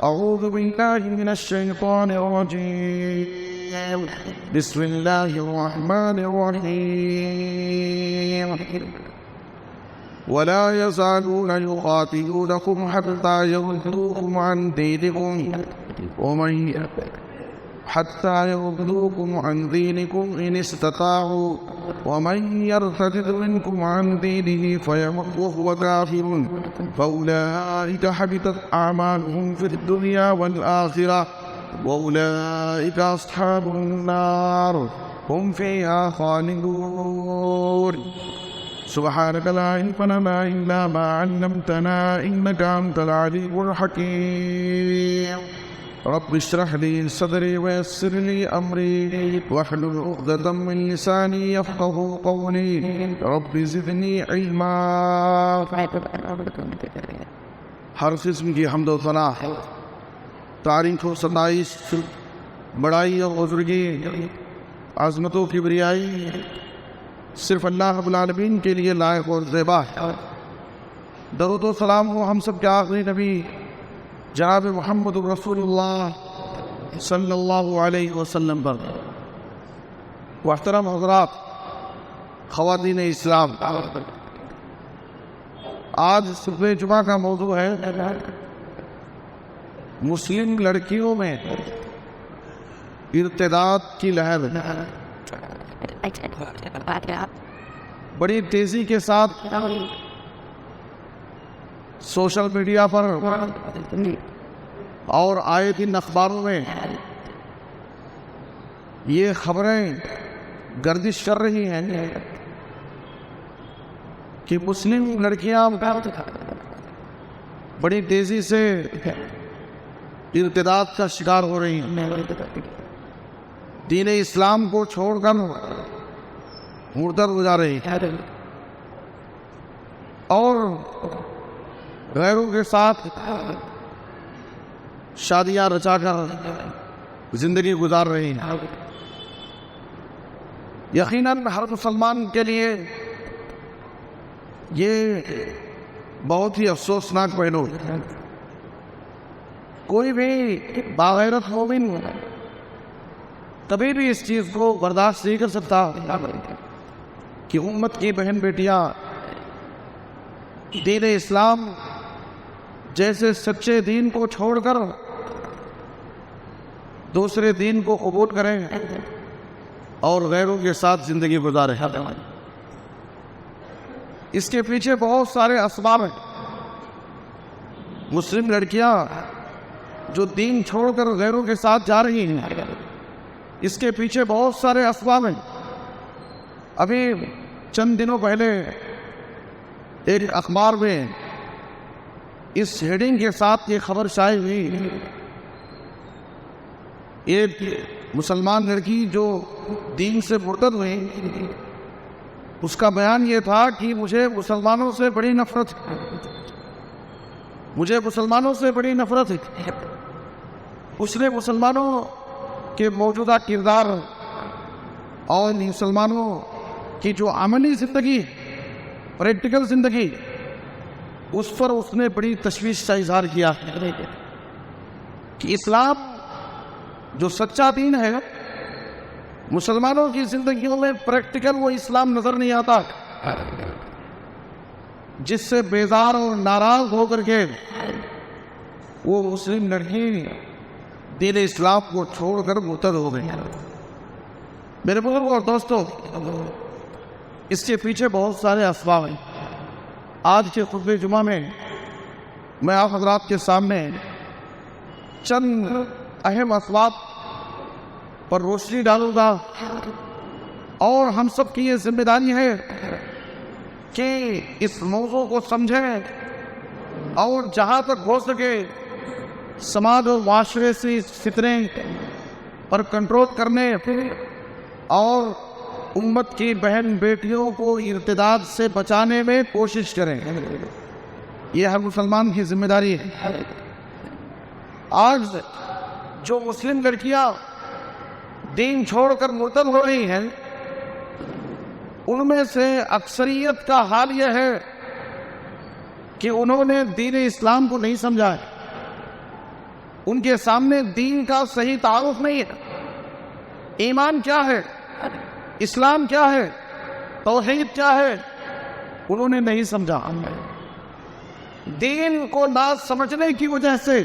أعوذ بالله من الشيطان الرجيم بسم الله الرحمن الرحيم ولا يزالون يقاتلونكم حتى يردوكم عن دينكم إن استطاعوا ومن يرتد منكم عن دينه فيمت وهو كافر فأولئك حبطت أعمالهم في الدنيا والآخرة وأولئك أصحاب النار هم فيها خالدون. سبحانك لا علم لنا إلا ما علمتنا إنك أنت العليم الحكيم. رب اشرح لي صدري ويسر لي أمري واحلل عقدة من لساني يفقهوا قولي رب زدني علما. ہر قسم کی حمد و ثنا، تعریف و ستائش، بڑائی اور بزرگی، عظمت و کبریائی صرف اللہ رب العالمین کے لیے لائق اور زیبا ہے. درود و سلام ہو ہم سب کے آخری نبی جناب محمد رسول اللہ صلی اللہ علیہ وسلم پر. محترم حضرات، خواتین اسلام، آج خطبہ جمعہ کا موضوع ہے مسلم لڑکیوں میں ارتداد کی لہر. بڑی تیزی کے ساتھ سوشل میڈیا پر اور آئے دن اخباروں میں یہ خبریں گردش کر رہی ہیں کہ مسلم لڑکیاں بڑی تیزی سے ارتداد کا شکار ہو رہی ہیں، دین اسلام کو چھوڑ کر مرتد ہو جا رہی ہیں اور غیروں کے ساتھ شادیاں رچا کر زندگی گزار رہی ہیں. یقیناً ہر مسلمان کے لیے یہ بہت ہی افسوسناک پہلو ہے. کوئی بھی باغیرت مومن کبھی بھی اس چیز کو برداشت نہیں کر سکتا کہ امت کی بہن بیٹیاں دین اسلام جیسے سچے دین کو چھوڑ کر دوسرے دین کو قبول کریں اور غیروں کے ساتھ زندگی گزاریں. اس کے پیچھے بہت سارے اسباب ہیں. مسلم لڑکیاں جو دین چھوڑ کر غیروں کے ساتھ جا رہی ہیں، اس کے پیچھے بہت سارے اسباب ہیں. ابھی چند دنوں پہلے ایک اخبار میں اس ہیڈنگ کے ساتھ یہ خبر شائع ہوئی، ایک مسلمان لڑکی جو دین سے مرتد ہوئی، اس کا بیان یہ تھا کہ مجھے مسلمانوں سے بڑی نفرت ہے. اس نے مسلمانوں کے موجودہ کردار اور مسلمانوں کی جو عملی زندگی، پریکٹیکل زندگی، اس پر اس نے بڑی تشویش کا اظہار کیا کہ اسلام جو سچا دین ہے، مسلمانوں کی زندگیوں میں پریکٹیکل وہ اسلام نظر نہیں آتا، جس سے بیزار اور ناراض ہو کر کے وہ مسلم لڑکی دین اسلام کو چھوڑ کر مرتد ہو گئی. میرے بزرگوں اور دوستوں، اس کے پیچھے بہت سارے اسباب ہیں. آج کے خطبہ جمعہ میں میں آپ حضرات کے سامنے چند اہم اسباب پر روشنی ڈالوں گا، اور ہم سب کی یہ ذمہ داری ہے کہ اس موضوع کو سمجھیں اور جہاں تک ہو سکے سماج و معاشرے سے اس فتنے پر کنٹرول کرنے اور امت کی بہن بیٹیوں کو ارتداد سے بچانے میں کوشش کریں. یہ ہر مسلمان کی ذمہ داری ہے. آج جو مسلم لڑکیاں دین چھوڑ کر مرتد ہو رہی ہیں، ان میں سے اکثریت کا حال یہ ہے کہ انہوں نے دین اسلام کو نہیں سمجھا ہے. ان کے سامنے دین کا صحیح تعارف نہیں ہے. ایمان کیا ہے، اسلام کیا ہے، توحید کیا ہے، انہوں نے نہیں سمجھا. دین کو نہ سمجھنے کی وجہ سے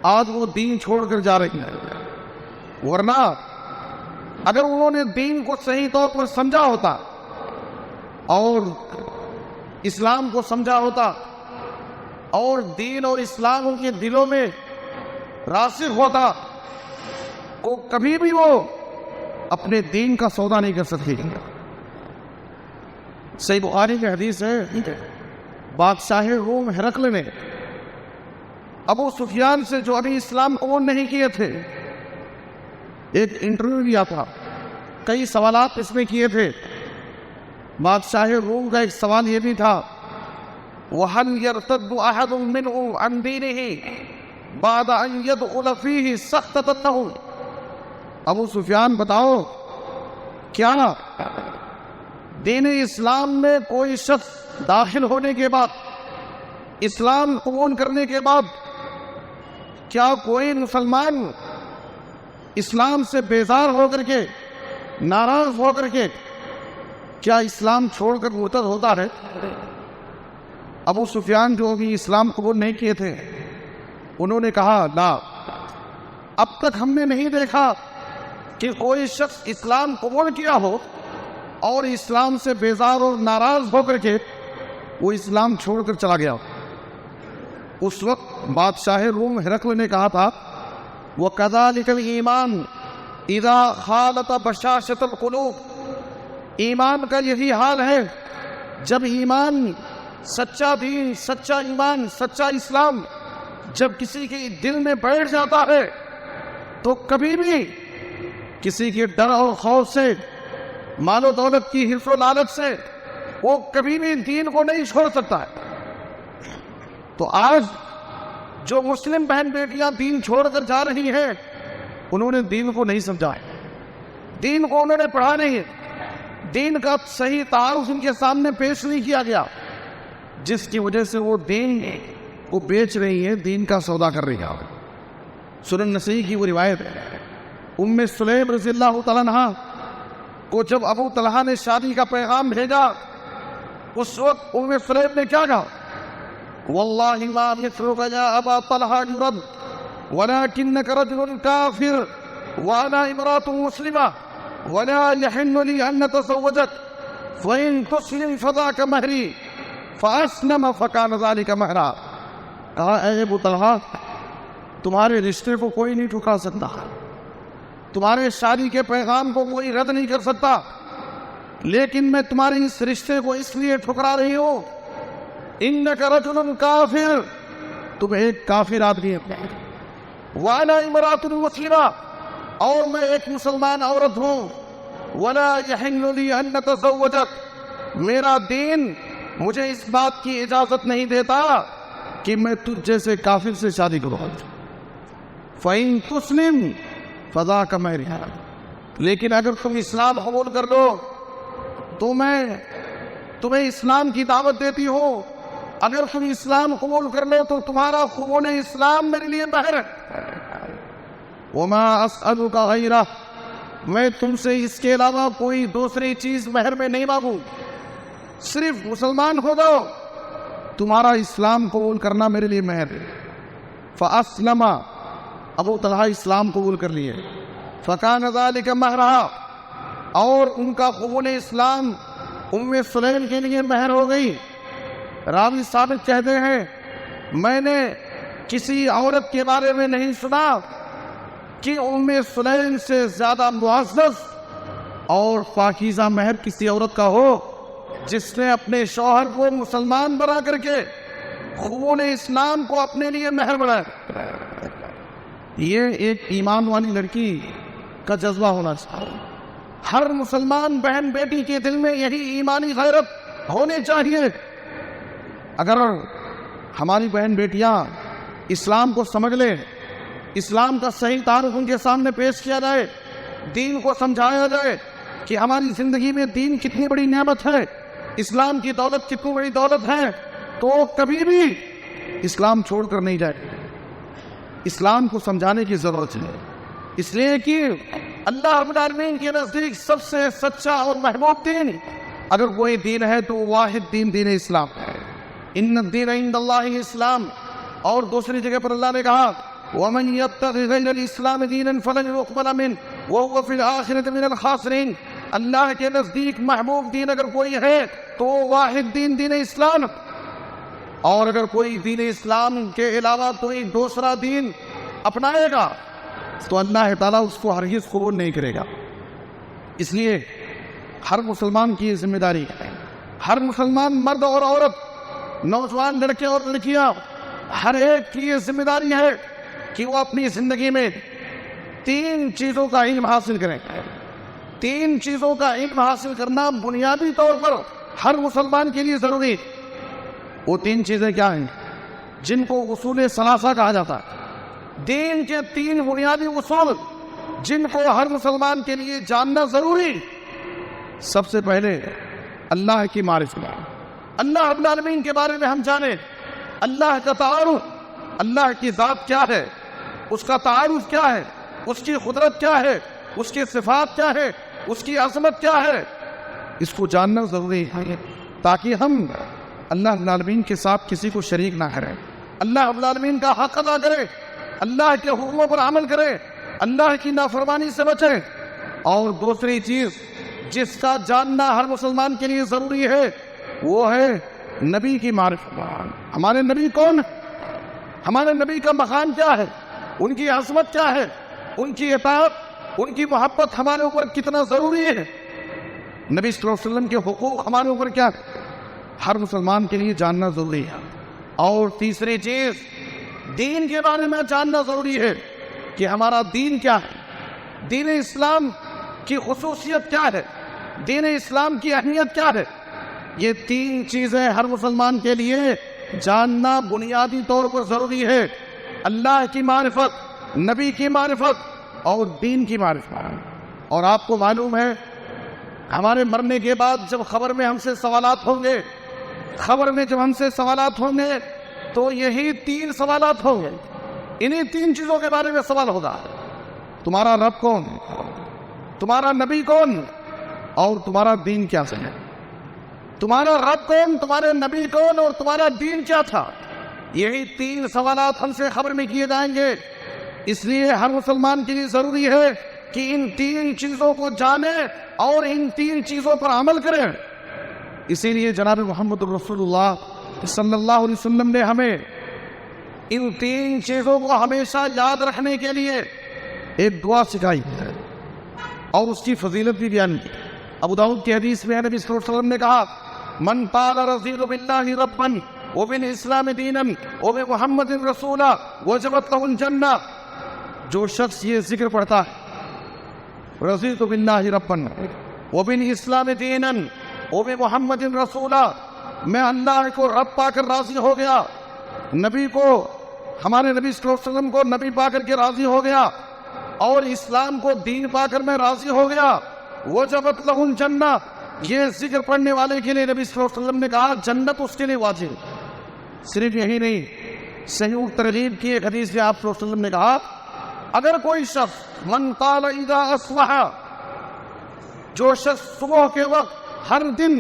آج وہ دین چھوڑ کر جا رہی ہیں. ورنہ اگر انہوں نے دین کو صحیح طور پر سمجھا ہوتا اور اسلام کو سمجھا ہوتا اور دین اور اسلام ان کے دلوں میں راسخ ہوتا تو کبھی بھی وہ اپنے دین کا سودا نہیں کر سکتے. صحیح بخاری کی حدیث ہے، بادشاہ روم ہرقل نے ابو سفیان سے جو ابھی اسلام قبول نہیں کیے تھے ایک انٹرویو لیا تھا، کئی سوالات اس میں کیے تھے. بادشاہ روم کا ایک سوال یہ بھی تھا، وَهَلْ يَرْتَدُّ أَحَدٌ مِّنْهُمْ عَنْ دِينِهِ بَعْدَ أَنْ يَدْخُلَ فِيهِ سَخْطَةً لَهُ. ابو سفیان بتاؤ، کیا دین اسلام میں کوئی شخص داخل ہونے کے بعد، اسلام قبول کرنے کے بعد، کیا کوئی مسلمان اسلام سے بیزار ہو کر کے، ناراض ہو کر کے، کیا اسلام چھوڑ کر مرتد ہوتا ہے؟ ابو سفیان جو بھی اسلام قبول نہیں کیے تھے انہوں نے کہا، لا، اب تک ہم نے نہیں دیکھا کہ کوئی شخص اسلام قبول کیا ہو اور اسلام سے بیزار اور ناراض ہو کر کے وہ اسلام چھوڑ کر چلا گیا. اس وقت بادشاہ روم ہرقل نے کہا تھا، وَكَذَلِكَ الْإِيمَانُ إِذَا خَالَطَ بَشَاشَةَ الْقُلُوبِ. ایمان کا یہی حال ہے، جب ایمان، سچا دین، سچا ایمان، سچا اسلام جب کسی کے دل میں بیٹھ جاتا ہے تو کبھی بھی کسی کے ڈر اور خوف سے، مال و دولت کی حرص و لالچ سے وہ کبھی بھی دین کو نہیں چھوڑ سکتا ہے. تو آج جو مسلم بہن بیٹیاں دین چھوڑ کر جا رہی ہیں انہوں نے دین کو نہیں سمجھا ہے، دین کو انہوں نے پڑھا نہیں ہے، دین کا صحیح تعارف ان کے سامنے پیش نہیں کیا گیا، جس کی وجہ سے وہ دین کو بیچ رہی ہے، دین کا سودا کر رہی ہے. سنن نسائی کی وہ روایت ہے، ام سلیم رضی اللہ تعالیٰ عنہا کو جب ابو طلحہ نے شادی کا پیغام بھیجا اس وقت ام سلیم نے کیا کہا، واللہ ما مثلک یا ابا طلحہ یرد ولکنک رجل کافر وانا امرأة مسلمہ ولا يحل لي ان نتزوجك فإن تسلم فذاك مہری فاسلم فکان ذلك مہرا. کہا، اے ابو طلحہ، تمہارے رشتے کو کوئی نہیں ٹھکرا سکتا، تمہارے شادی کے پیغام کو کوئی رد نہیں کر سکتا، لیکن میں تمہارے اس رشتے کو اس لیے ٹھکرا رہی ہوں، انک رجل کافر، تم ایک کافر آدمی ہے، وانا امرأۃ مسلمہ، اور میں ایک مسلمان عورت ہوں، ولا یحل لی ان نتزوجک، میرا دین مجھے اس بات کی اجازت نہیں دیتا کہ میں تجھ جیسے کافر سے شادی کروں. فَإِن تُسْلِمْ فَذَاكَ مَهْرِهَا، لیکن اگر تم اسلام قبول کر لو تو میں تمہیں اسلام کی دعوت دیتی ہوں، اگر تم اسلام قبول کر لو تو تمہارا قبول اسلام میرے لیے مہر ہے. وَمَا أَسْأَلُكَ غَيْرَهُ، میں تم سے اس کے علاوہ کوئی دوسری چیز مہر میں نہیں مانگوں، صرف مسلمان ہو جاؤ، تمہارا اسلام قبول کرنا میرے لیے مہر ہے. فَأَسْلَمَ، ابو طلحہ اسلام قبول کر لیے. فَكَانَ ذَلِكَ مَهْرَهَا، اور ان کا قبول اسلام ام سلیم کے لیے مہر ہو گئی. راوی ثابت کہتے ہیں، میں نے کسی عورت کے بارے میں نہیں سنا کہ ام سلیم سے زیادہ معزز اور پاکیزہ مہر کسی عورت کا ہو جس نے اپنے شوہر کو مسلمان بنا کر کے قبول اسلام کو اپنے لیے مہر بنایا. یہ ایک ایمان والی لڑکی کا جذبہ ہونا چاہیے. ہر مسلمان بہن بیٹی کے دل میں یہی ایمانی غیرت ہونی چاہیے. اگر ہماری بہن بیٹیاں اسلام کو سمجھ لیں، اسلام کا صحیح تعارف ان کے سامنے پیش کیا جائے، دین کو سمجھایا جائے کہ ہماری زندگی میں دین کتنی بڑی نعمت ہے، اسلام کی دولت کتنی بڑی دولت ہے، تو کبھی بھی اسلام چھوڑ کر نہیں جائے. اسلام کو سمجھانے کی ضرورت ہے، اس لیے کہ اللہ رب العالمین کے نزدیک سب سے سچا اور محبوب دین اگر کوئی دین ہے تو واحد دین اسلام ہے۔ ان الدین عند اللہ اسلام۔ اور دوسری جگہ پر اللہ نے کہا وَمَنْ يَبْتَغِ غَيْرَ الْإِسْلَامِ دِينًا فَلَنْ يُقْبَلَ مِنْهُ وَهُوَ فِي الْآخِرَةِ مِنَ الْخَاسِرِينَ۔ اللہ کے نزدیک محبوب دین اگر کوئی ہے تو واحد دین اسلام، اور اگر کوئی دین اسلام کے علاوہ کوئی دوسرا دین اپنائے گا تو اللہ تعالیٰ اس کو ہرگز قبول نہیں کرے گا۔ اس لیے ہر مسلمان کی یہ ذمہ داری ہے، ہر مسلمان مرد اور عورت، نوجوان لڑکے اور لڑکیاں، ہر ایک کی یہ ذمہ داری ہے کہ وہ اپنی زندگی میں 3 چیزوں کا علم حاصل کریں۔ 3 چیزوں کا علم حاصل کرنا بنیادی طور پر ہر مسلمان کے لیے ضروری ہے۔ وہ 3 چیزیں کیا ہیں جن کو اصول ثلاثہ کہا جاتا ہے؟ دین کے 3 بنیادی اصول جن کو ہر مسلمان کے لیے جاننا ضروری۔ سب سے پہلے اللہ کی معرفت، اللہ رب العالمین کے بارے میں ہم جانیں، اللہ کا تعارف، اللہ کی ذات کیا ہے، اس کا تعارف کیا ہے، اس کی قدرت کیا ہے، اس کی صفات کیا ہے، اس کی عظمت کیا ہے، اس کو جاننا ضروری ہے تاکہ ہم اللہ رب العالمین کے ساتھ کسی کو شریک نہ کریں، اللہ رب العالمین کا حق ادا کریں، اللہ کے حکموں پر عمل کریں، اللہ کی نافرمانی سے بچیں۔ اور دوسری چیز جس کا جاننا ہر مسلمان کے لیے ضروری ہے وہ ہے نبی کی معرفت۔ ہمارے نبی کون ہے، ہمارے نبی کا مقام کیا ہے، ان کی عظمت کیا ہے، ان کی اطاعت، ان کی محبت ہمارے اوپر کتنا ضروری ہے، نبی صلی اللہ علیہ وسلم کے حقوق ہمارے اوپر کیا ہے، ہر مسلمان کے لیے جاننا ضروری ہے۔ اور تیسری چیز دین کے بارے میں جاننا ضروری ہے کہ ہمارا دین کیا ہے، دین اسلام کی خصوصیت کیا ہے، دین اسلام کی اہمیت کیا ہے۔ یہ 3 چیزیں ہر مسلمان کے لیے جاننا بنیادی طور پر ضروری ہے، اللہ کی معرفت، نبی کی معرفت اور دین کی معرفت۔ اور آپ کو معلوم ہے ہمارے مرنے کے بعد جب خبر میں ہم سے سوالات ہوں گے، خبر میں جب ہم سے سوالات ہوں گے تو یہی 3 سوالات ہوں گے، انہی 3 چیزوں کے بارے میں سوال ہوگا۔ تمہارا رب کون، تمہارا نبی کون اور تمہارا دین کیا ہے، تمہارا رب کون، تمہارے نبی کون اور تمہارا دین کیا تھا۔ یہی 3 سوالات ہم سے خبر میں کیے جائیں گے۔ اس لیے ہر مسلمان کے لیے ضروری ہے کہ ان 3 چیزوں کو جانیں اور ان 3 چیزوں پر عمل کریں۔ اسی لیے جناب محمد رسول اللہ صلی اللہ علیہ وسلم نے ہمیں ان 3 چیزوں کو ہمیشہ یاد رکھنے کے لیے ایک دعا سکھائی ہے اور اس کی فضیلت بھی بیان کی۔ ابو داؤد کی حدیث میں نبی صلی اللہ علیہ وسلم نے کہا من قال رضیت باللہ ربا وبالاسلام دینا وبمحمد رسولا وجبت له الجنہ، جو شخص یہ ذکر پڑھتا ہے رضیت باللہ ربا وبالاسلام دینا وبمحمد رسولا، میں اللہ کو رب پا کر راضی ہو گیا، نبی کو، ہمارے نبی صلی اللہ علیہ وسلم کو نبی پا کر کے راضی ہو گیا، اور اسلام کو دین پا کر میں راضی ہو گیا، وجبت لہ الجنہ، یہ ذکر پڑھنے والے کے لیے نبی صلی اللہ علیہ وسلم نے کہا جنت اس کے لیے واجب۔ صرف یہی نہیں، صحیح ترغیب کی ایک حدیث میں آپ صلی اللہ علیہ وسلم نے کہا اگر کوئی شخص من قال اذا اصبح، جو شخص صبح کے وقت ہر دن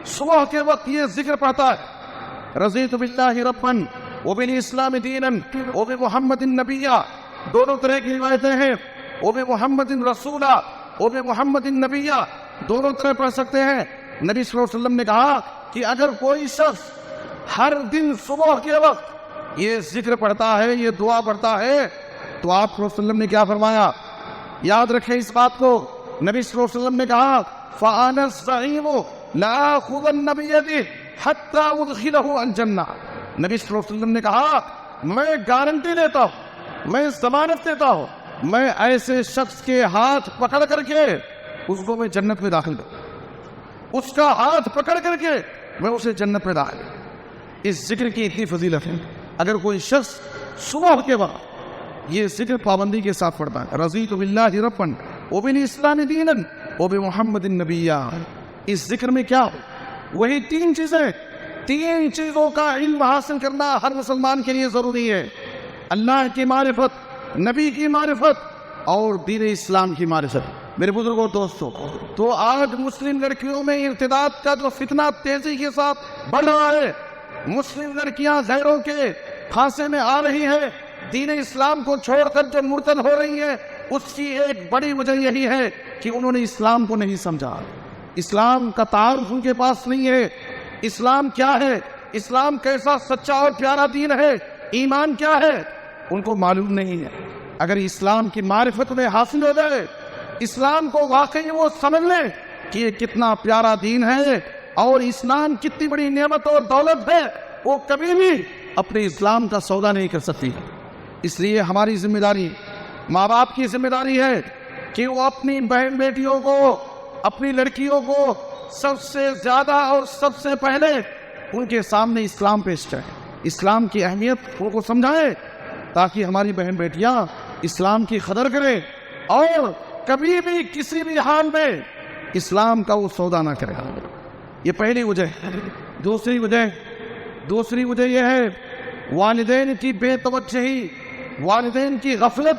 صبح کے وقت یہ ذکر پڑھتا ہے رضیت باللہ ربا وبالاسلام دینا وبمحمد نبیا، دونوں طرح کی روایتیں ہیں، وبمحمد رسولا وبمحمد نبیا، دونوں طرح پڑھ سکتے ہیں۔ نبی صلی اللہ علیہ وسلم نے کہا کہ اگر کوئی شخص ہر دن صبح کے وقت یہ ذکر پڑھتا ہے، یہ دعا پڑھتا ہے، تو آپ صلی اللہ علیہ وسلم نے کیا فرمایا، یاد رکھیں اس بات کو، نبی صلی اللہ علیہ وسلم نے کہا فَأَنَا الزَّعِيمُ لَا آخُذَنَّ بِيَدِهِ حَتَّى أُدْخِلَهُ الْجَنَّةَ، نبی صلی اللہ علیہ وسلم نے کہا میں گارنٹی لیتا ہوں، میں ضمانت دیتا ہوں، میں ایسے شخص کے ہاتھ پکڑ کر کے اس کو میں جنت میں داخل کروں، اس کا ہاتھ پکڑ کر کے میں اسے جنت میں داخل کروں۔ اس ذکر کی اتنی فضیلت ہے، اگر کوئی شخص صبح کے وقت یہ ذکر پابندی کے ساتھ پڑھتا ہے رضیت باللہ ربا وبالاسلام دینا وبمحمد نبیا، اس ذکر میں کیا ہو، وہی 3 چیزیں، 3 چیزوں کا علم حاصل کرنا ہر مسلمان کے لیے ضروری ہے۔ اللہ کی معرفت، نبی کی معرفت اور دین اسلام کی معرفت۔ میرے بزرگوں دوستوں، تو آج مسلم لڑکیوں میں ارتداد کا جو فتنہ تیزی کے ساتھ بڑھ رہا ہے، مسلم لڑکیاں غیروں کے پھانسے میں آ رہی ہیں، دین اسلام کو چھوڑ کر جو مرتد ہو رہی ہیں، اس کی ایک بڑی وجہ یہی ہے کہ انہوں نے اسلام کو نہیں سمجھا، اسلام کا تعارف ان کے پاس نہیں ہے، اسلام کیا ہے، اسلام کیسا سچا اور پیارا دین ہے، ایمان کیا ہے، ان کو معلوم نہیں ہے۔ اگر اسلام کی معرفت میں حاصل ہو جائے، اسلام کو واقعی وہ سمجھ لیں کہ یہ کتنا پیارا دین ہے اور اسلام کتنی بڑی نعمت اور دولت ہے، وہ کبھی بھی اپنے اسلام کا سودا نہیں کر سکتی۔ اس لیے ہماری ذمہ داری، ماں باپ کی ذمہ داری ہے کہ وہ اپنی بہن بیٹیوں کو، اپنی لڑکیوں کو سب سے زیادہ اور سب سے پہلے ان کے سامنے اسلام پیش کریں، اسلام کی اہمیت ان کو سمجھائیں، تاکہ ہماری بہن بیٹیاں اسلام کی قدر کریں اور کبھی بھی کسی بھی حال میں اسلام کا وہ سودا نہ کرے۔ یہ پہلی وجہ ہے۔ دوسری وجہ یہ ہے والدین کی بے توجہی، والدین کی غفلت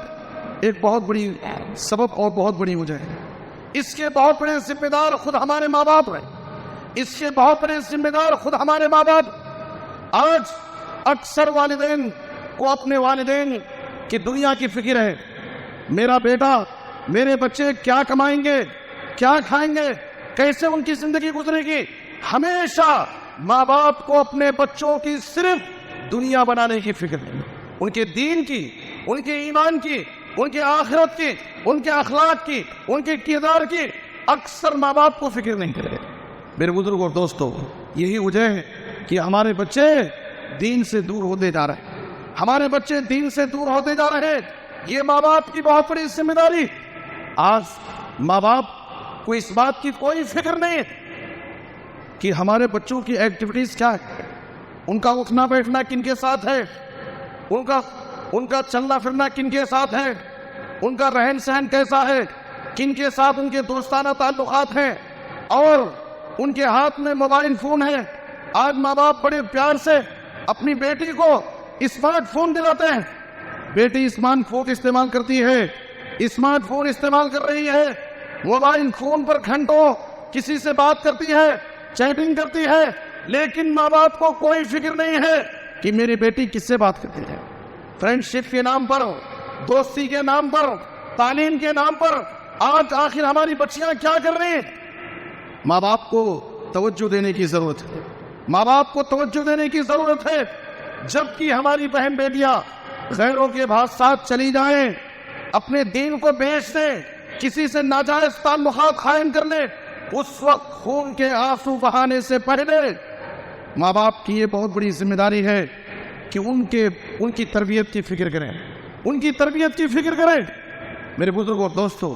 ایک بہت بڑی سبب اور بہت بڑی وجہ ہے۔ اس کے بہت بڑے ذمہ دار خود ہمارے ماں باپ ہیں، اس کے بہت بڑے ذمہ دار خود ہمارے ماں باپ۔ آج اکثر والدین کو اپنے والدین کی دنیا کی فکر ہے، میرا بیٹا، میرے بچے کیا کمائیں گے، کیا کھائیں گے، کیسے ان کی زندگی گزرے گی۔ ہمیشہ ماں باپ کو اپنے بچوں کی صرف دنیا بنانے کی فکر ہے، ان کے دین کی، ان کے ایمان کی، ان کے آخرت کی، ان کے اخلاق کی، ان کے کردار کی اکثر ماں باپ کو فکر نہیں کرے۔ میرے بزرگوں اور دوستوں، یہی وجہ ہے کہ ہمارے بچے دین سے دور ہوتے جا رہے ہیں، ہمارے بچے دین سے دور ہوتے جا رہے ہیں۔ یہ ماں باپ کی بہت بڑی ذمہ داری۔ آج ماں باپ کو اس بات کی کوئی فکر نہیں کہ ہمارے بچوں کی ایکٹیویٹیز کیا ہے، ان کا اٹھنا بیٹھنا کن کے ساتھ ہے، ان کا چلنا پھرنا کن کے ساتھ ہے، ان کا رہن سہن کیسا ہے، کن کے ساتھ ان کے دوستانہ تعلقات ہیں، اور ان کے ہاتھ میں موبائل فون ہے۔ آج ماں باپ بڑے پیار سے اپنی بیٹی کو اسمارٹ فون دلاتے ہیں، بیٹی اسمارٹ فون استعمال کرتی ہے، اسمارٹ فون استعمال کر رہی ہے، موبائل فون پر گھنٹوں کسی سے بات کرتی ہے، چیٹنگ کرتی ہے، لیکن ماں باپ کو کوئی فکر نہیں ہے کہ میری بیٹی کس سے بات کرتی ہے۔ فرینڈشپ کے نام پر، دوستی کے نام پر، تعلیم کے نام پر آج آخر ہماری بچیاں کیا کر رہی ہیں؟ ماں باپ کو توجہ دینے کی ضرورت ہے، ماں باپ کو توجہ دینے کی ضرورت ہے۔ جبکہ ہماری بہن بیٹیاں غیروں کے ساتھ چلی جائیں، اپنے دین کو بیچ دیں، کسی سے ناجائز تعلقات قائم کر لیں، اس وقت خون کے آنسو بہانے سے پہلے ماں باپ کی یہ بہت بڑی ذمہ داری ہے کہ ان کی تربیت کی فکر کریں، ان کی تربیت کی فکر کریں۔ میرے بزرگوں اور دوستوں،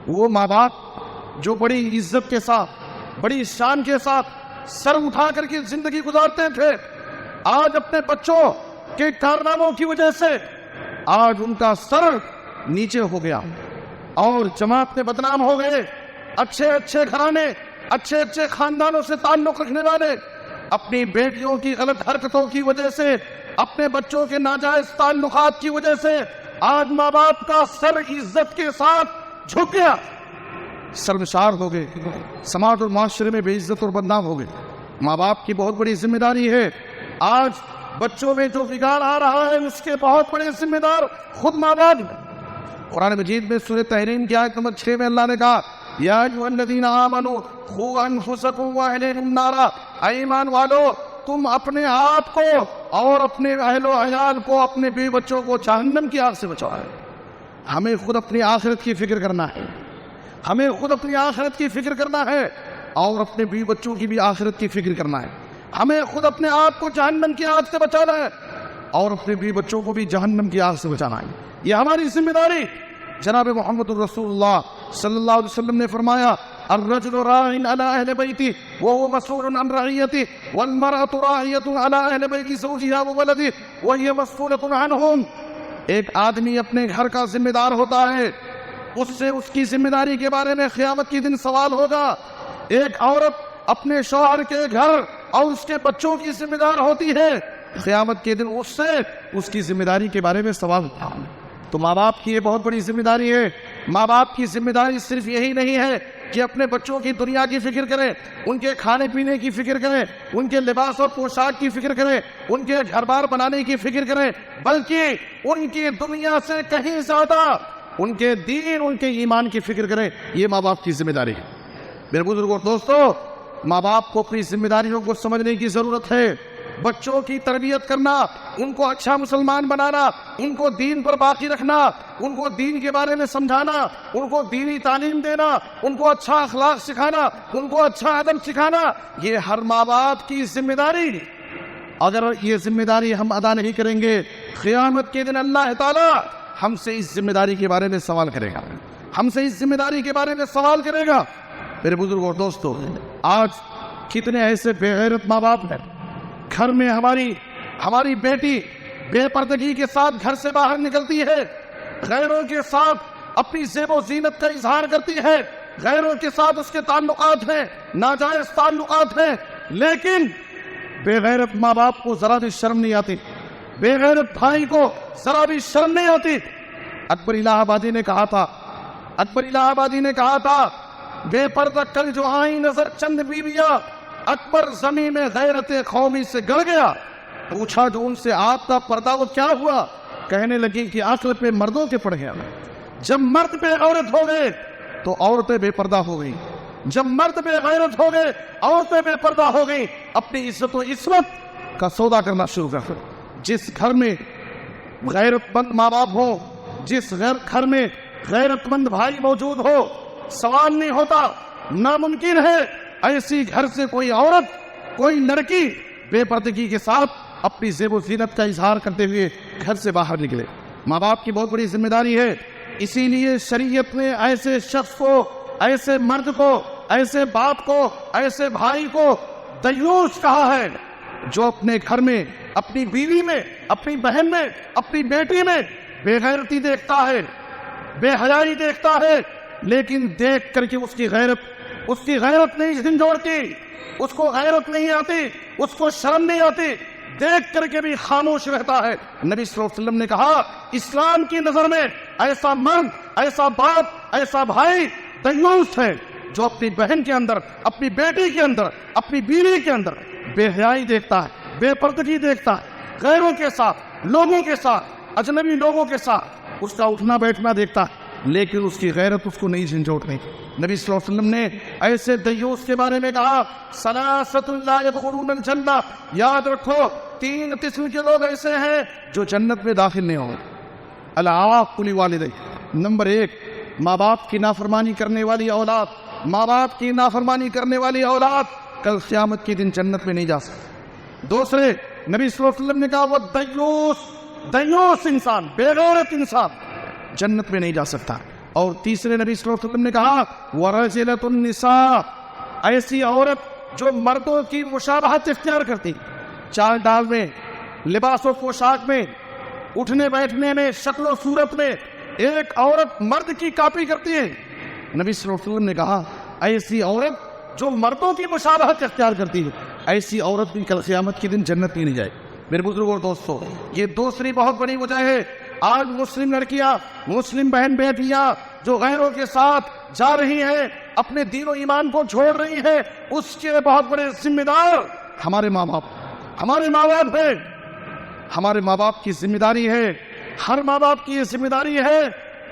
وہ ماں باپ جو بڑی عزت کے ساتھ، بڑی شان کے ساتھ سر اٹھا کر کے زندگی گزارتے تھے، آج اپنے بچوں کے کارناموں کی وجہ سے آج ان کا سر نیچے ہو گیا اور جماعت میں بدنام ہو گئے۔ اچھے گھرانے، اچھے خاندانوں سے تعلق رکھنے والے اپنی بیٹیوں کی غلط حرکتوں کی وجہ سے، اپنے بچوں کے ناجائز تعلقات کی وجہ سے آج ماں باپ کا سر عزت کے ساتھ جھک گیا، شرمسار ہو گئے، سماج اور معاشرے میں بے عزت اور بدنام ہو گئے۔ ماں باپ کی بہت بڑی ذمہ داری ہے۔ آج بچوں میں جو بگاڑ آ رہا ہے اس کے بہت بڑے ذمہ دار خود ماں باپ ہیں۔ قرآن مجید میں سورہ تحریم کی آیت نمبر 6 میں اللہ نے کہا، یا ایھا الذین آمنوا قوا انفسکم واہلیکم نارا، اے ایمان والو تم اپنے آپ کو اور اپنے اہل و عیال کو، اپنے بیوی بچوں کو جہنم کی آگ سے بچاؤ۔ ہمیں خود اپنی آخرت کی فکر کرنا ہے، ہمیں خود اپنی آخرت کی فکر کرنا ہے اور اپنے بیوی بچوں کی بھی آخرت کی فکر کرنا ہے۔ ہمیں خود اپنے آپ کو جہنم کی آگ سے بچانا ہے اور اپنے بیوی بچوں کو بھی جہنم کی آگ سے بچانا ہے۔ یہ ہماری ذمہ داری۔ جناب محمد رسول اللہ صلی اللہ علیہ وسلم نے فرمایا، الرجل راع علی اہل بیتہ وهو مسؤول عن رعیتہ والمرأة راعیۃ علی اہل بیت زوجها وولدہ وہی مسؤولۃ عنہم۔ ایک آدمی اپنے گھر کا ذمہ دار ہوتا ہے، اس سے اس کی ذمہ داری کے بارے میں قیامت کے دن سوال ہوگا۔ ایک عورت اپنے شوہر کے گھر اور اس کے بچوں کی ذمہ دار ہوتی ہے، قیامت کے دن اس سے اس کی ذمہ داری کے بارے میں سوال اٹھا۔ تو ماں باپ کی یہ بہت بڑی ذمہ داری ہے۔ ماں باپ کی ذمہ داری صرف یہی نہیں ہے کہ اپنے بچوں کی دنیا کی فکر کریں، ان کے کھانے پینے کی فکر کریں، ان کے لباس اور پوشاک کی فکر کریں، ان کے گھر بار بنانے کی فکر کریں، بلکہ ان کی دنیا سے کہیں زیادہ ان کے دین، ان کے ایمان کی فکر کریں۔ یہ ماں باپ کی ذمہ داری ہے۔ میرے بزرگوں دوستو، ماں باپ کو اپنی ذمہ داریوں کو سمجھنے کی ضرورت ہے۔ بچوں کی تربیت کرنا، ان کو اچھا مسلمان بنانا، ان کو دین پر باقی رکھنا، ان کو دین کے بارے میں سمجھانا، ان کو دینی تعلیم دینا، ان کو اچھا اخلاق سکھانا، ان کو اچھا ادب سکھانا، یہ ہر ماں باپ کی ذمہ داری۔ اگر یہ ذمہ داری ہم ادا نہیں کریں گے، قیامت کے دن اللہ تعالیٰ ہم سے اس ذمہ داری کے بارے میں سوال کرے گا، ہم سے اس ذمہ داری کے بارے میں سوال کرے گا۔ میرے بزرگوں دوستو، آج کتنے ایسے بے غیرت ماں باپ ہیں، گھر میں ہماری بیٹی بے پردگی کے ساتھ گھر سے باہر نکلتی ہے، غیروں کے ساتھ اپنی زیب و زینت کا اظہار کرتی ہے، غیروں کے ساتھ اس کے تعلقات ہیں، ناجائز تعلقات ہیں، لیکن بے غیرت ماں باپ کو ذرا بھی شرم نہیں آتی، بے غیرت بھائی کو ذرا بھی شرم نہیں آتی۔ اکبر الہ آبادی نے کہا تھا بے پردہ کل جو آئی نظر چند بیویاں، اکبر زمین میں غیرت قومی سے گڑ گیا۔ پوچھا جو ان سے آپ کا پردہ وہ کیا ہوا؟ کہنے لگی کہ عقل پہ مردوں کے پڑ گیا۔ جب مرد پہ عورت ہو گئے تو عورتیں بے پردہ ہو گئی، جب مرد بے غیرت ہو گئے عورتیں بے پردہ ہو گئی، اپنی عزت و عصمت کا سودا کرنا شروع کر۔ جس گھر میں غیرت مند ماں باپ ہو، جس گھر میں غیرت مند بھائی موجود ہو، سوال نہیں ہوتا، ناممکن ہے ایسی گھر سے کوئی عورت، کوئی لڑکی بے پردگی کے ساتھ اپنی زیب و زینت کا اظہار کرتے ہوئے گھر سے باہر نکلے۔ ماں باپ کی بہت بڑی ذمہ داری ہے، اسی لیے شریعت نے ایسے شخص کو، ایسے مرد کو، ایسے باپ کو، ایسے بھائی کو دیوس کہا ہے جو اپنے گھر میں، اپنی بیوی میں، اپنی بہن میں، اپنی بیٹی میں بے غیرتی دیکھتا ہے، بے حیائی دیکھتا ہے، لیکن دیکھ کر کے اس کی غیرت نہیں جھنجھوڑتی، اس کو غیرت نہیں آتی، اس کو شرم نہیں آتی، دیکھ کر کے بھی خاموش رہتا ہے۔ نبی صلی اللہ علیہ وسلم نے کہا اسلام کی نظر میں ایسا مرد، ایسا باپ، ایسا بھائی دیوس ہے جو اپنی بہن کے اندر، اپنی بیٹی کے اندر، اپنی بیوی کے اندر بے حیائی دیکھتا ہے، بے پردگی دیکھتا ہے، غیروں کے ساتھ، لوگوں کے ساتھ، اجنبی لوگوں کے ساتھ اس کا اٹھنا بیٹھنا دیکھتا ہے، لیکن اس کی غیرت اس کو نہیں جھنجھوڑتی۔ نبی صلی اللہ علیہ وسلم نے ایسے دیوس کے بارے میں کہا ثلاثۃ لا يدخلون الجنہ، یاد رکھو 3 قسم کے لوگ ایسے ہیں جو جنت میں داخل نہیں ہوں گے۔ العاق لوالدیہ، نمبر 1 ماں باپ کی نافرمانی کرنے والی اولاد، ماں باپ کی نافرمانی کرنے والی اولاد کل قیامت کے دن جنت میں نہیں جا سکتی۔ دوسرے، نبی صلی اللہ علیہ وسلم نے کہا وہ دیوس انسان، بے غیرت انسان جنت میں نہیں جا سکتا۔ اور تیسرے، نبی صلی اللہ علیہ وسلم نے کہا وَرَجِلَةُ النِّسَاء، ایسی عورت جو مردوں کی مشابہت اختیار کرتی، چال ڈال میں، لباس و پوشاک میں، اٹھنے بیٹھنے میں، شکل و صورت میں ایک عورت مرد کی کاپی کرتی ہے۔ نبی صلی اللہ علیہ وسلم نے کہا ایسی عورت جو مردوں کی مشابہت اختیار کرتی ہے، ایسی عورت بھی کل قیامت کے دن جنت میں نہیں جائے۔ میرے بزرگوں اور دوستوں، یہ دوسری بہت بڑی وجہ ہے آج مسلم لڑکیاں، مسلم بہن بیٹیاں جو غیروں کے ساتھ جا رہی ہیں، اپنے دین و ایمان کو چھوڑ رہی ہیں، اس کے بہت بڑے ذمہ دار ہمارے ماں باپ ہیں۔ ہمارے ماں باپ کی ذمہ داری ہے، ہر ماں باپ کی یہ ذمہ داری ہے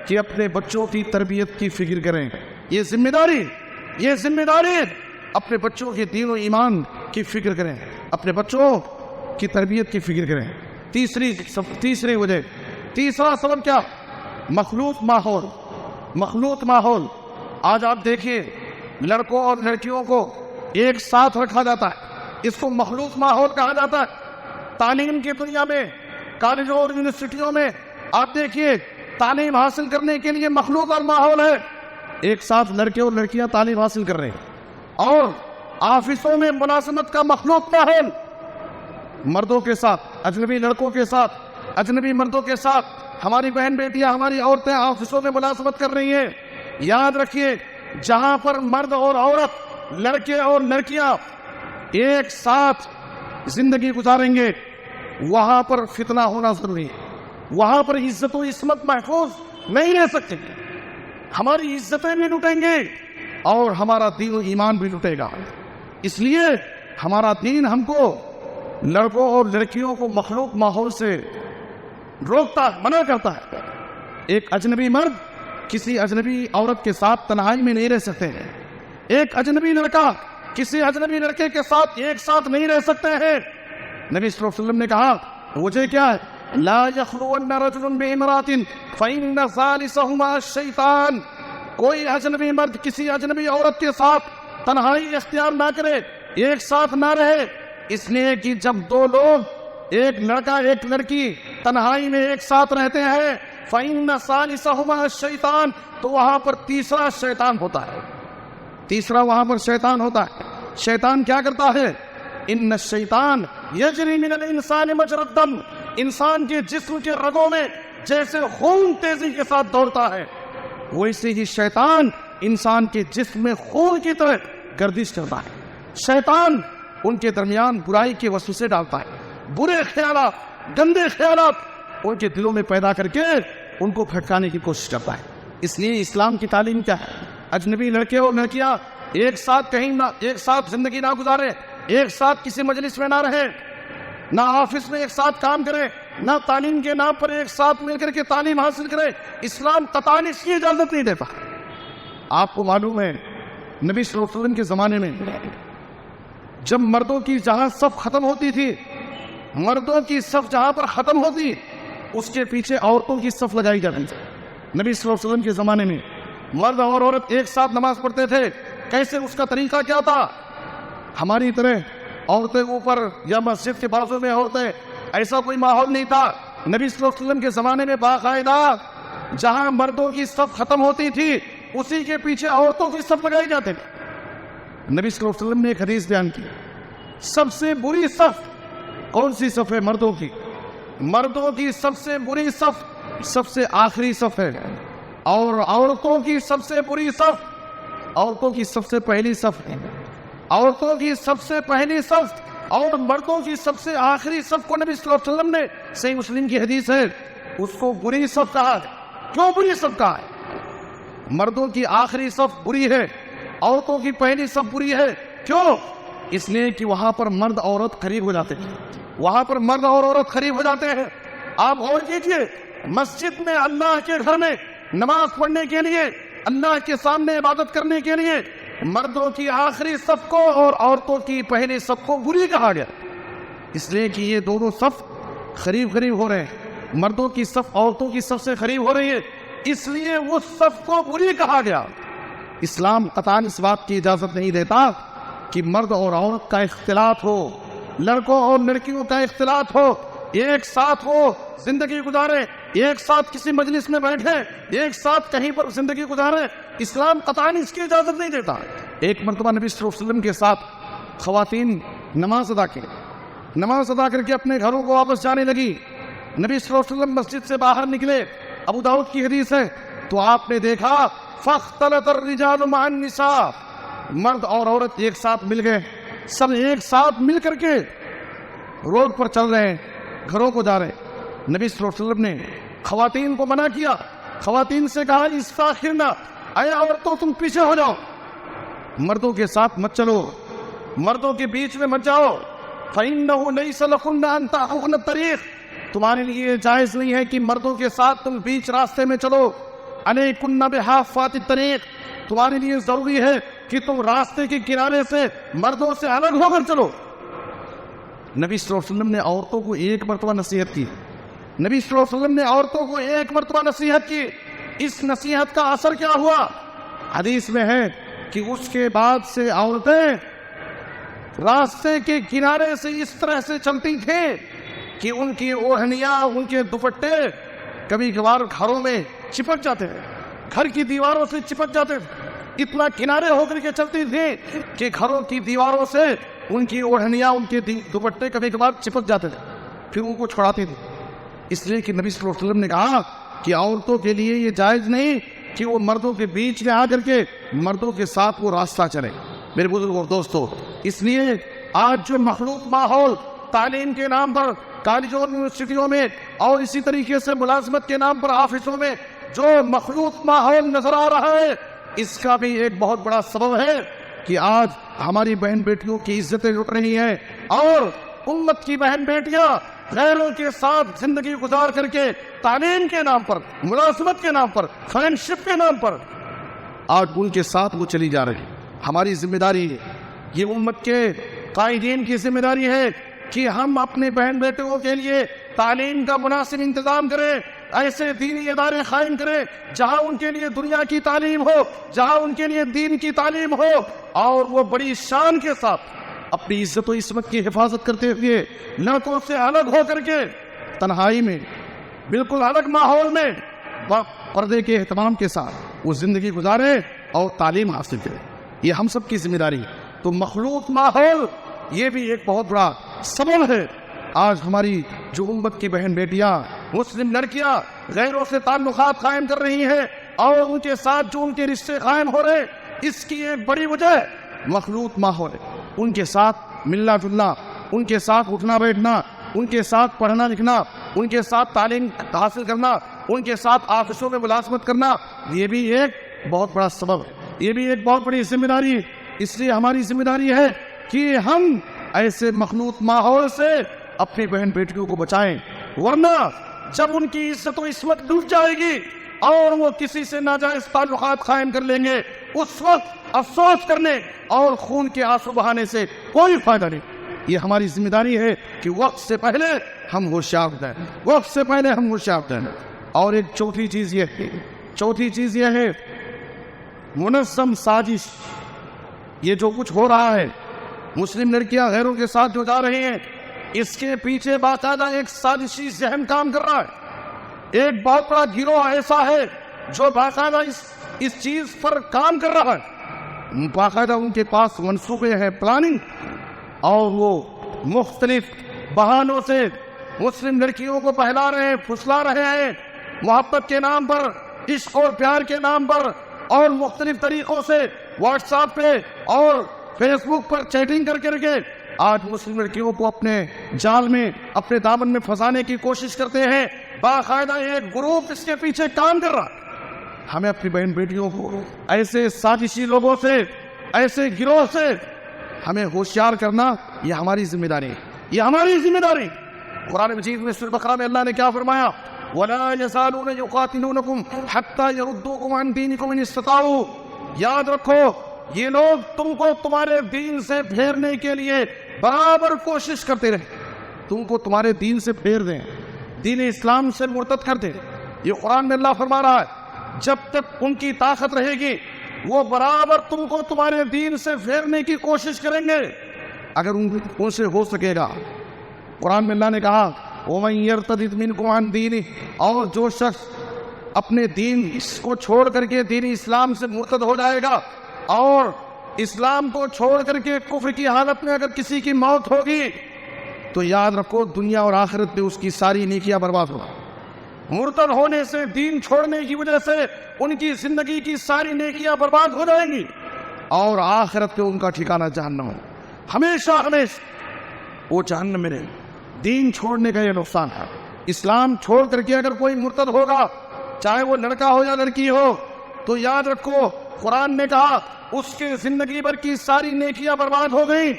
کہ اپنے بچوں کی تربیت کی فکر کریں۔ یہ ذمہ داری اپنے بچوں کے دین و ایمان کی فکر کریں، اپنے بچوں کی تربیت کی فکر کریں۔ تیسری وجہ، تیسرا سبب کیا؟ مخلوط ماحول۔ آج آپ دیکھیے لڑکوں اور لڑکیوں کو ایک ساتھ رکھا جاتا ہے، اس کو مخلوط ماحول کہا جاتا ہے۔ تعلیم کی دنیا میں، کالجوں اور یونیورسٹیوں میں آپ دیکھیے تعلیم حاصل کرنے کے لیے مخلوط اور ماحول ہے، ایک ساتھ لڑکے اور لڑکیاں تعلیم حاصل کر رہے ہیں۔ اور آفسوں میں ملازمت کا مخلوط ماحول، مردوں کے ساتھ، اجنبی لڑکوں کے ساتھ، اجنبی مردوں کے ساتھ ہماری بہن بیٹیاں، ہماری عورتیں آفسوں میں ملازمت کر رہی ہیں۔ یاد رکھیے جہاں پر مرد اور عورت، لڑکے اور لڑکیاں ایک ساتھ زندگی گزاریں گے، وہاں پر فتنہ ہونا ضروری ہے، وہاں پر عزت و عصمت محفوظ نہیں رہ سکتے، ہماری عزتیں بھی لٹیں گے اور ہمارا دین و ایمان بھی لٹے گا۔ اس لیے ہمارا دین ہم کو لڑکوں اور لڑکیوں کو مخلوق ماحول سے روکتا، منع کرتا ہے۔ ایک اجنبی مرد کسی اجنبی عورت کے ساتھ تنہائی میں نہیں رہ سکتے ہیں، ایک اجنبی لڑکا کسی اجنبی لڑکے کے ساتھ ایک ساتھ نہیں رہ سکتے ہیں۔ نبی صلی اللہ علیہ وسلم نے کہا وجہ کیا ہے؟ لا یخلون رجل بامرأۃ فإن ثالثهما الشیطان، کوئی اجنبی مرد کسی اجنبی عورت کے ساتھ تنہائی اختیار نہ کرے، ایک ساتھ نہ رہے، اس لیے کہ جب دو لوگ ایک لڑکا ایک لڑکی تنہائی میں ایک ساتھ رہتے ہیں فإن ثالثهما الشیطان، تو وہاں پر تیسرا شیطان ہوتا ہے، تیسرا وہاں پر شیطان ہوتا ہے۔ شیطان کیا کرتا ہے؟ ان الشیطان یجری من الانسان مجری الدم، انسان کے جسم کے رگوں میں جیسے خون تیزی کے ساتھ دوڑتا ہے، ویسے ہی شیطان انسان کے جسم میں خون کی طرح گردش کرتا ہے۔ شیطان ان کے درمیان برائی کے وسوسے ڈالتا ہے، برے خیالات، گندے خیالات ان کے دلوں میں پیدا کر کے ان کو بھٹکانے کی کوشش کرتا ہے۔ اس لیے اسلام کی تعلیم کیا ہے؟ اجنبی لڑکے اور لڑکیاں ایک ساتھ کہیں نہ، ایک ساتھ زندگی نہ گزارے، ایک ساتھ کسی مجلس میں نہ رہے، نہ آفس میں ایک ساتھ کام کرے، نہ تعلیم کے نام پر ایک ساتھ مل کر کے تعلیم حاصل کرے۔ اسلام قطعاً اس کی اجازت نہیں دیتا۔ آپ کو معلوم ہے نبی صلی اللہ علیہ وسلم کے زمانے میں جب مردوں کی جہاں صف ختم ہوتی تھی، مردوں کی صف جہاں پر ختم ہوتی اس کے پیچھے عورتوں کی صف لگائی جاتی تھی۔ نبی صلی اللہ علیہ وسلم کے زمانے میں مرد اور عورت ایک ساتھ نماز پڑھتے تھے۔ کیسے؟ اس کا طریقہ کیا تھا؟ ہماری طرح عورتیں اوپر یا مسجد کے بازو میں عورتیں، ایسا کوئی ماحول نہیں تھا۔ نبی صلی اللہ علیہ وسلم کے زمانے میں باقاعدہ جہاں مردوں کی صف ختم ہوتی تھی اسی کے پیچھے عورتوں کی صف لگائی جاتی تھی۔ نبی صلی اللہ علیہ وسلم نے ایک حدیث بیان کی، سب سے بری صف کون سی صف ہے؟ مردوں کی، مردوں کی سب سے بری صف سب سے آخری صف ہے، اور عورتوں کی سب سے بری صف عورتوں کی سب سے پہلی صف ہے۔ عورتوں کی سب سے پہلی صف اور مردوں کی سب سے آخری صف کو نبی صلی اللہ علیہ وسلم نے، صحیح مسلم کی حدیث ہے، اس کو بری صف کہا ہے۔ کیوں بری صف کہا ہے؟ مردوں کی آخری صف بری ہے، عورتوں کی پہلی صف بری ہے۔ کیوں؟ اس لیے کہ وہاں پر مرد عورت قریب ہو جاتے ہیں، وہاں پر مرد اور عورت قریب ہو جاتے ہیں۔ آپ غور کیجئے، مسجد میں اللہ کے گھر میں نماز پڑھنے کے لیے، اللہ کے سامنے عبادت کرنے کے لیے مردوں کی آخری صف کو اور عورتوں کی پہلی صف کو بری کہا گیا، اس لیے کہ یہ دونوں صف قریب قریب ہو رہے ہیں، مردوں کی صف عورتوں کی صف سے قریب ہو رہی ہے، اس لیے اس صف کو بری کہا گیا۔ اسلام قطعاً اس بات کی اجازت نہیں دیتا کہ مرد اور عورت کا اختلاط ہو، لڑکوں اور لڑکیوں کا اختلاط ہو، ایک ساتھ ہو، زندگی گزارے، ایک ساتھ کسی مجلس میں بیٹھے، ایک ساتھ کہیں پر زندگی گزارے۔ اسلام قطعاً اس کی اجازت نہیں دیتا۔ ایک مرتبہ نبی صلی اللہ علیہ وسلم کے ساتھ خواتین نماز ادا کر کے اپنے گھروں کو واپس جانے لگی۔ نبی صلی اللہ علیہ وسلم مسجد سے باہر نکلے، ابو داؤد کی حدیث ہے، تو آپ نے دیکھا فاختلط الرجال مع النساء، مرد اور عورت ایک ساتھ مل گئے، سب ایک ساتھ مل کر کے روڈ پر چل رہے ہیں، گھروں کو جا رہے ہیں۔ نبی صلی اللہ علیہ وسلم نے خواتین کو منع کیا، خواتین سے کہا استاخرنا، اے عورتوں تم پیچھے ہو جاؤ، مردوں کے ساتھ مت چلو، مردوں کے بیچ میں مت جاؤ، فإنه ليس لكن أن تعرضن الطريق، تمہارے لیے جائز نہیں ہے کہ مردوں کے ساتھ تم بیچ راستے میں چلو، علیکن بحافات الطریق، تمہارے لیے ضروری ہے کہ تم راستے کے کنارے سے مردوں سے الگ ہو کر چلو۔ نبی صلی اللہ علیہ وسلم نے عورتوں کو ایک مرتبہ نصیحت کی، نبی صلی اللہ علیہ وسلم نے عورتوں کو ایک مرتبہ نصیحت کی۔ اس نصیحت کا اثر کیا ہوا؟ حدیث میں ہے کہ اس کے بعد سے عورتیں راستے کے کنارے سے اس طرح سے چلتی تھیں کہ ان کی اوڑھنیاں، ان کے دوپٹے کبھی کبھار گھروں میں چپک جاتے ہیں، گھر کی دیواروں سے چپک جاتے تھے، اتنا کنارے ہو کر کے چلتی تھی کہ گھروں کی دیواروں سے ان کی اوڑھنیاں، ان کے دوپٹے کبھی کبھار چپک جاتے تھے، پھر ان کو چھڑاتی تھی۔ اس لیے کہ نبی صلی اللہ علیہ وسلم نے کہا کہ عورتوں کے لیے یہ جائز نہیں کہ وہ مردوں کے بیچ میں آ کر کے مردوں کے ساتھ وہ راستہ چلے۔ میرے بزرگ اور دوستو، اس لیے آج جو مخلوط ماحول تعلیم کے نام پر کالجوں یونیورسٹیوں میں اور اسی طریقے سے ملازمت کے نام پر آفسوں میں جو مخلوط ماحول نظر آ رہا ہے، اس کا بھی ایک بہت بڑا سبب ہے کہ آج ہماری بہن بیٹیوں کی عزتیں لٹ رہی ہیں اور امت کی بہن بیٹیاں غیروں کے ساتھ زندگی گزار کر کے تعلیم کے نام پر، ملازمت کے نام پر، فرینڈشپ کے نام پر آج ان کے ساتھ وہ چلی جا رہی. ہماری ذمہ داری ہے، یہ امت کے قائدین کی ذمہ داری ہے کہ ہم اپنے بہن بیٹوں کے لیے تعلیم کا مناسب انتظام کریں، ایسے دینی ادارے قائم کریں جہاں ان کے لیے دنیا کی تعلیم ہو، جہاں ان کے لیے دین کی تعلیم ہو، اور وہ بڑی شان کے ساتھ اپنی عزت و عصمت کی حفاظت کرتے ہوئے لڑکوں سے الگ ہو کر کے تنہائی میں بالکل الگ ماحول میں پردے کے اہتمام کے ساتھ وہ زندگی گزارے اور تعلیم حاصل کرے. یہ ہم سب کی ذمہ داری ہے. تو مخلوط ماحول یہ بھی ایک بہت بڑا سبب ہے. آج ہماری جو امت کی بہن بیٹیاں، مسلم لڑکیاں غیروں سے تعلقات قائم کر رہی ہیں اور ان کے ساتھ جو ان کے رشتے قائم ہو رہے، اس کی ایک بڑی وجہ مخلوط ماحول ہے. ان کے ساتھ ملنا جلنا، ان کے ساتھ اٹھنا بیٹھنا، ان کے ساتھ پڑھنا لکھنا، ان کے ساتھ تعلیم حاصل کرنا، ان کے ساتھ آفسوں میں ملازمت کرنا، یہ بھی ایک بہت بڑا سبب ہے. یہ بھی ایک بہت بڑی ذمہ داری ہے. اس لیے ہماری ذمہ داری ہے کہ ہم ایسے مخلوط ماحول سے اپنی بہن بیٹیوں کو بچائیں، ورنہ جب ان کی عزت و عصمت ڈوب جائے گی اور وہ کسی سے ناجائز تعلقات قائم کر لیں گے، اس وقت افسوس کرنے اور خون کے آنسو بہانے سے کوئی فائدہ نہیں. یہ ہماری ذمہ داری ہے کہ وقت سے پہلے ہم ہوشیار ہیں، وقت سے پہلے ہم ہوشیار ہیں. اور ایک چوتھی چیز یہ ہے منظم سازش. یہ جو کچھ ہو رہا ہے، مسلم لڑکیاں غیروں کے ساتھ جو جا رہی ہیں، اس کے پیچھے باقاعدہ ایک سازشی ذہن کام کر رہا ہے. ایک بہت بڑا گروہ ایسا ہے جو باقاعدہ اس چیز پر کام کر رہا ہے. باقاعدہ ان کے پاس منصوبے ہیں، پلاننگ، اور وہ مختلف بہانوں سے مسلم لڑکیوں کو بہلا رہے ہیں، پھسلا رہے ہیں، محبت کے نام پر، عشق اور پیار کے نام پر، اور مختلف طریقوں سے واٹس ایپ پہ اور فیس بک پر چیٹنگ کر کے آج مسلم لڑکیوں کو اپنے جال میں، اپنے دامن میں پھنسانے کی کوشش کرتے ہیں. باقاعدہ ایک گروپ اس کے پیچھے کام کر رہا. ہمیں اپنی بہن بیٹیوں کو ایسے سازشی لوگوں سے، ایسے گروہ سے ہمیں ہوشیار کرنا، یہ ہماری ذمہ داری ہے. یہ ہماری ذمہ داری. قرآن مجید میں سورہ بقرہ میں اللہ نے کیا فرمایا؟ وَلَا يَزَالُونَ يُقَاتِلُونَكُمْ حَتَّى يَرُدُّوكُمْ عَنْ دِينِكُمْ إِنِ اسْتَطَاعُوا. یاد رکھو، یہ لوگ تم کو تمہارے دین سے پھیرنے کے لیے برابر کوشش کرتے رہے، تم کو تمہارے دین سے پھیر دیں، دین اسلام سے مرتد کر دیں. یہ قرآن میں اللہ فرما رہا ہے جب تک ان کی طاقت رہے گی وہ برابر تم کو تمہارے دین سے پھیرنے کی کوشش کریں گے اگر ان سے ہو سکے گا. قرآن میں اللہ نے کہا وَمَن يَرْتَدِدْ مِنْكُمْ عَنْ دِينِهِ، اور جو شخص اپنے دین کو چھوڑ کر کے دین اسلام سے مرتد ہو جائے گا اور اسلام کو چھوڑ کر کے کفر کی حالت میں اگر کسی کی موت ہوگی تو یاد رکھو دنیا اور آخرت میں اس کی ساری نیکیاں برباد ہوگا. مرتد ہونے سے، دین چھوڑنے کی وجہ سے ان کی زندگی کی ساری نیکیاں برباد ہو جائیں گی اور آخرت میں ان کا ٹھکانہ جہنم ہے. ہمیشہ وہ جہنم میں رہے. دین چھوڑنے کا یہ نقصان ہے. اسلام چھوڑ کر کے اگر کوئی مرتد ہوگا، چاہے وہ لڑکا ہو یا لڑکی ہو، تو یاد رکھو قرآن نے کہا اس کے زندگی بھر کی ساری نیکیاں برباد ہو گئیں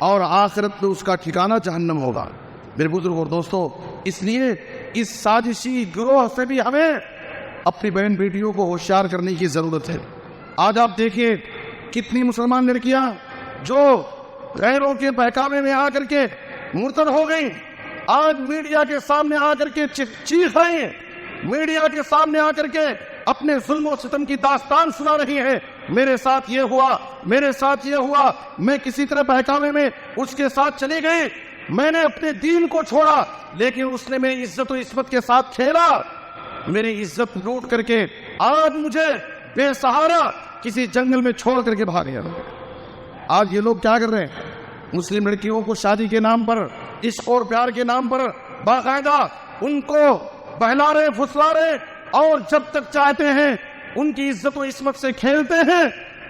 اور آخرت میں اس کا ٹھکانہ جہنم ہوگا. میرے بزرگ اور دوستو، اس لیے اس سازشی گروہ سے بھی ہمیں اپنی بہن بیٹیوں کو ہوشیار کرنے کی ضرورت ہے. آج آپ دیکھیے کتنی مسلمان لڑکیاں جو غیروں کے بہکاوے میں آ کر کے مرتد ہو گئیں، آج میڈیا کے سامنے آ کر کے چیخ رہی ہیں، میڈیا کے سامنے آ کر کے اپنے ظلم و ستم کی داستان سنا رہی ہیں. میرے ساتھ یہ ہوا، میرے ساتھ یہ ہوا، میں کسی طرح بہکاوے میں اس کے ساتھ چلی گئی، میں نے اپنے دین کو چھوڑا لیکن اس نے میری عزت و عصمت کے ساتھ کھیلا، میری عزت لوٹ کر کے آج مجھے بے سہارا کسی جنگل میں چھوڑ کر کے بھاگ گیا. آج یہ لوگ کیا کر رہے ہیں؟ مسلم لڑکیوں کو شادی کے نام پر، عشق اور پیار کے نام پر باقاعدہ ان کو بہلا رہے، پھسلا رہے اور جب تک چاہتے ہیں ان کی عزت و عصمت سے کھیلتے ہیں.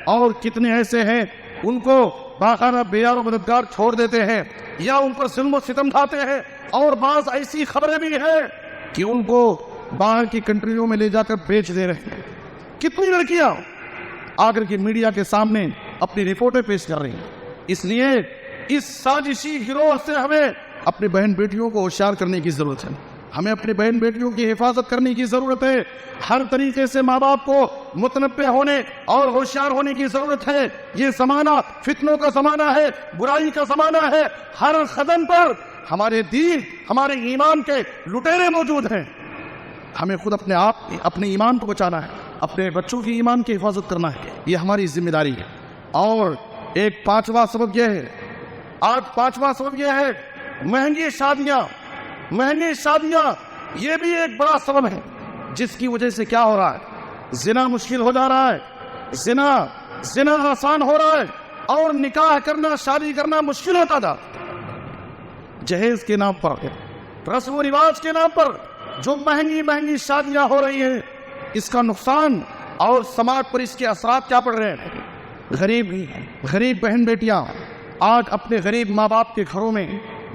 اور کتنے ایسے ہیں ان کو پاخانہ بیار و مددگار چھوڑ دیتے ہیں یا ان پر ظلم و ستم ڈھاتے ہیں، اور بعض ایسی خبریں بھی ہیں کہ ان کو باہر کی کنٹریوں میں لے جا کر بیچ دے رہے ہیں۔ کتنی لڑکیاں آ کر کے میڈیا کے سامنے اپنی رپورٹیں پیش کر رہی ہیں۔ اس لیے اس سازشی گروہ سے ہمیں اپنی بہن بیٹیوں کو ہوشیار کرنے کی ضرورت ہے، ہمیں اپنی بہن بیٹیوں کی حفاظت کرنے کی ضرورت ہے۔ ہر طریقے سے ماں باپ کو متنبہ ہونے اور ہوشیار ہونے کی ضرورت ہے۔ یہ زمانہ فتنوں کا زمانہ ہے، برائی کا زمانہ ہے، ہر قدم پر ہمارے دین، ہمارے ایمان کے لٹیرے موجود ہیں۔ ہمیں خود اپنے ایمان کو بچانا ہے، اپنے بچوں کی ایمان کی حفاظت کرنا ہے، یہ ہماری ذمہ داری ہے۔ اور ایک پانچواں سبب یہ ہے، پانچواں سبب یہ ہے مہنگی شادیاں، یہ بھی ایک بڑا سبب ہے جس کی وجہ سے کیا ہو رہا ہے، زنا مشکل ہو جا رہا ہے، زنا آسان ہو رہا ہے، اور نکاح کرنا، شادی کرنا مشکل ہوتا تھا۔ جہیز کے نام پر، رسم و رواج کے نام پر جو مہنگی شادیاں ہو رہی ہیں، اس کا نقصان اور سماج پر اس کے اثرات کیا پڑ رہے ہیں۔ غریب بہن بیٹیاں آج اپنے غریب ماں باپ کے گھروں میں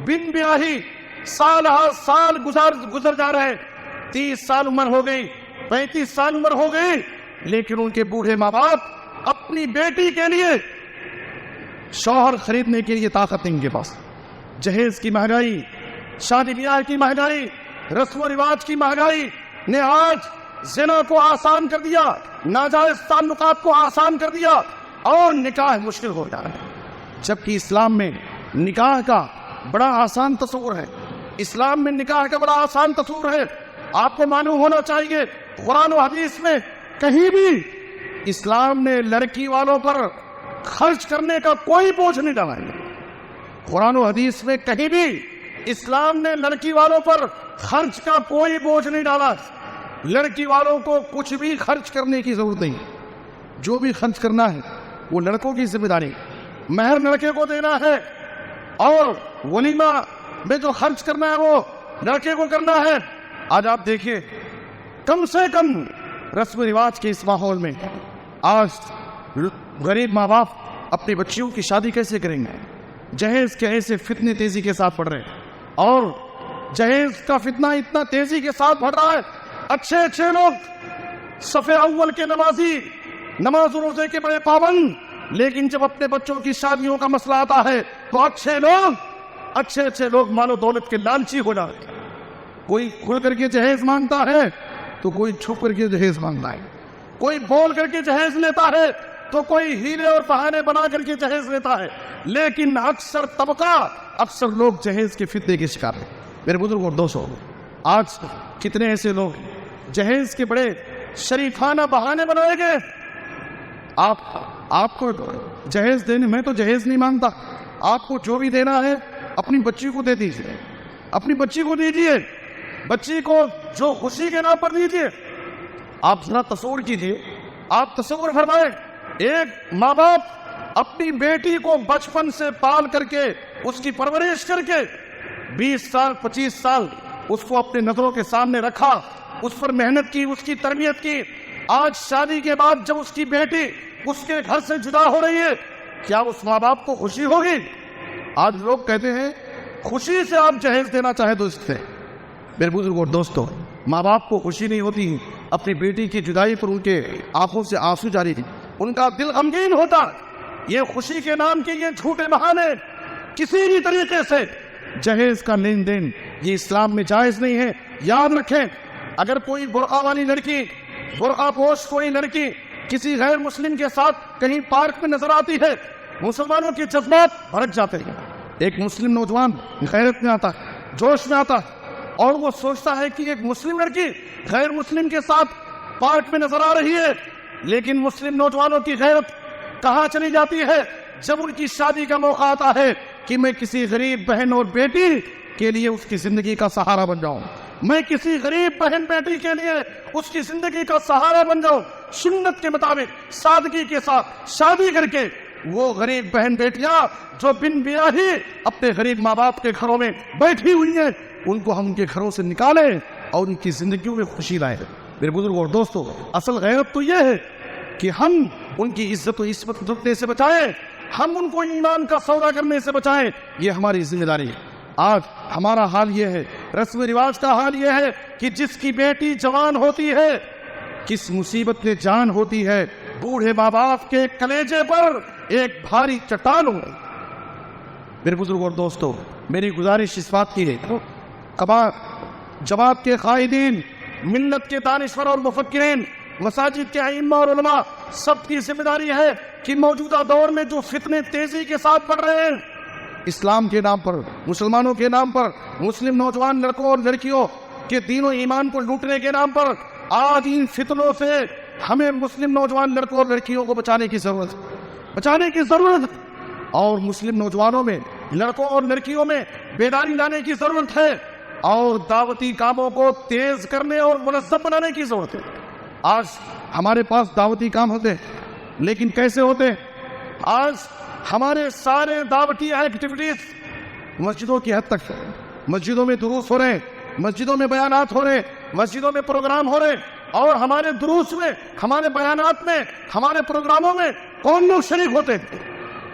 بن بیاہی سال گزر جا رہے ہیں۔ 30 سال عمر ہو گئی، 35 سال عمر ہو گئی، لیکن ان کے بوڑھے ماں باپ اپنی بیٹی کے لیے شوہر خریدنے کے لیے طاقت نہیں ان کے پاس۔ جہیز کی مہنگائی، شادی بیاہ کی مہنگائی، رسم و رواج کی مہنگائی نے آج زنا کو آسان کر دیا، ناجائز تعلقات کو آسان کر دیا، اور نکاح مشکل ہو جا رہا ہے۔ جبکہ اسلام میں نکاح کا بڑا آسان تصور ہے، اسلام میں نکاح کا بڑا آسان تصور ہے۔ آپ کو معلوم ہونا چاہیے، قرآن و حدیث میں کہیں بھی اسلام نے لڑکی والوں پر خرچ کرنے کا کوئی بوجھ نہیں ڈالا ہے۔ قرآن و حدیث میں کہیں بھی اسلام نے لڑکی والوں پر خرچ کا کوئی بوجھ نہیں ڈالا۔ لڑکی والوں کو کچھ بھی خرچ کرنے کی ضرورت نہیں، جو بھی خرچ کرنا ہے وہ لڑکوں کی ذمہ داری، مہر لڑکے کو دینا ہے، اور ولیمہ میں جو خرچ کرنا ہے وہ لڑکے کو کرنا ہے۔ آج آپ دیکھیے، کم سے کم رسم و رواج کے اس ماحول میں آج غریب ماں باپ اپنی بچیوں کی شادی کیسے کریں گے؟ جہیز کے ایسے فتنے تیزی کے ساتھ بڑھ رہے ہیں، اور جہیز کا فتنہ اتنا تیزی کے ساتھ بڑھ رہا ہے۔ اچھے لوگ، صف اول کے نمازی، نماز روزے کے بڑے پابند، لیکن جب اپنے بچوں کی شادیوں کا مسئلہ آتا ہے تو اچھے لوگ مال و دولت کے لالچی ہو جاتے ہیں۔ کوئی کھل کر کے جہیز مانگتا ہے تو کوئی چھپ کر کے جہیز مانگتا ہے، کوئی بول کر کے جہیز لیتا ہے تو کوئی ہیلے اور بہانے بنا کر کے جہیز لیتا ہے، لیکن اکثر لوگ جہیز کے فتنے کے شکار ہیں۔ میرے بزرگ اور دوستو، آج کتنے ایسے لوگ جہیز کے بڑے شریفانہ بہانے بنائے گئے۔ آپ کو جہیز دینے، میں تو جہیز نہیں مانگتا، آپ کو جو بھی دینا ہے اپنی بچی کو دے دیجیے، اپنی بچی کو دیجیے، بچی کو جو خوشی کے نام پر دیجیے۔ آپ ذرا تصور کیجیے، آپ تصور فرمائیں، ایک ماں باپ اپنی بیٹی کو بچپن سے پال کر کے، اس کی پرورش کر کے 20 سال 25 سال اس کو اپنے نظروں کے سامنے رکھا، اس پر محنت کی، اس کی تربیت کی۔ آج شادی کے بعد جب اس کی بیٹی اس کے گھر سے جدا ہو رہی ہے، کیا اس ماں باپ کو خوشی ہوگی؟ آج لوگ کہتے ہیں خوشی سے آپ جہیز دینا چاہے تو اس سے۔ میرے بزرگ اور دوستو، ماں باپ کو خوشی نہیں ہوتی اپنی بیٹی کی جدائی پر، ان کے آنکھوں سے آنسو جاری، ان کا دل غمگین ہوتا۔ یہ خوشی کے نام کے یہ جھوٹے بہانے کسی بھی طریقے سے جہیز کا لین دین یہ اسلام میں جائز نہیں ہے۔ یاد رکھیں، اگر کوئی برقع والی لڑکی، برقع پوش کوئی لڑکی کسی غیر مسلم کے ساتھ کہیں پارک میں نظر آتی ہے، مسلمانوں کے جذبات بھڑک جاتے ہیں۔ ایک مسلم نوجوان غیرت میں آتا، جوش میں آتا، اور وہ سوچتا ہے کہ ایک مسلم لڑکی غیر مسلم کے ساتھ پارک میں نظر آ رہی ہے، لیکن مسلم نوجوانوں کی غیرت کہاں چلی جاتی ہے جب ان کی شادی کا موقع آتا ہے کہ میں کسی غریب بہن اور بیٹی کے لیے اس کی زندگی کا سہارا بن جاؤں، میں کسی غریب بہن بیٹی کے لیے اس کی زندگی کا سہارا بن جاؤں۔ سنت کے مطابق سادگی کے ساتھ شادی کر کے وہ غریب بہن بیٹیاں جو بن بیاہی اپنے غریب ماں باپ کے گھروں میں بیٹھی ہوئی ہیں، ان کو ہم ان کے گھروں سے نکالیں اور ان کی زندگیوں میں خوشی لائیں۔ میرے بزرگ اور دوستو، اصل غیرت تو یہ ہے کہ ہم ان کی عزت و عصمت لٹنے سے بچائیں، ہم ان کو ایمان کا سودا کرنے سے بچائیں، یہ ہماری ذمہ داری ہے۔ آج ہمارا حال یہ ہے، رسم و رواج کا حال یہ ہے کہ جس کی بیٹی جوان ہوتی ہے، کس مصیبت میں جان ہوتی ہے، بوڑھے ماں باپ کے کلیجے پر ایک بھاری چٹان ہو گئی۔ میرے بزرگ اور دوستو، میری گزارش اس بات کی ہے، جماعت کے قائدین، ملت کے دانشور اور مفکرین، مساجد کے ائمہ اور علماء، سب کی ذمہ داری ہے کہ موجودہ دور میں جو فتنے تیزی کے ساتھ بڑھ رہے ہیں، اسلام کے نام پر، مسلمانوں کے نام پر، مسلم نوجوان لڑکوں اور لڑکیوں کے دین و ایمان کو لوٹنے کے نام پر، آج ان فتنوں سے ہمیں مسلم نوجوان لڑکوں اور لڑکیوں کو بچانے کی ضرورت اور مسلم نوجوانوں میں، لڑکوں اور لڑکیوں میں بیداری لانے کی ضرورت ہے، اور دعوتی کاموں کو تیز کرنے اور منظم بنانے کی ضرورت ہے۔ آج ہمارے پاس دعوتی کام ہوتے ہیں، لیکن کیسے ہوتے ہیں؟ آج ہمارے سارے دعوتی ایکٹیویٹیز مسجدوں کی حد تک، مسجدوں میں دروس ہو رہے ہیں، مسجدوں میں بیانات ہو رہے ہیں، مسجدوں میں پروگرام ہو رہے ہیں، اور ہمارے دروس میں، ہمارے بیانات میں، ہمارے پروگراموں میں کون لوگ شریک ہوتے ہیں؟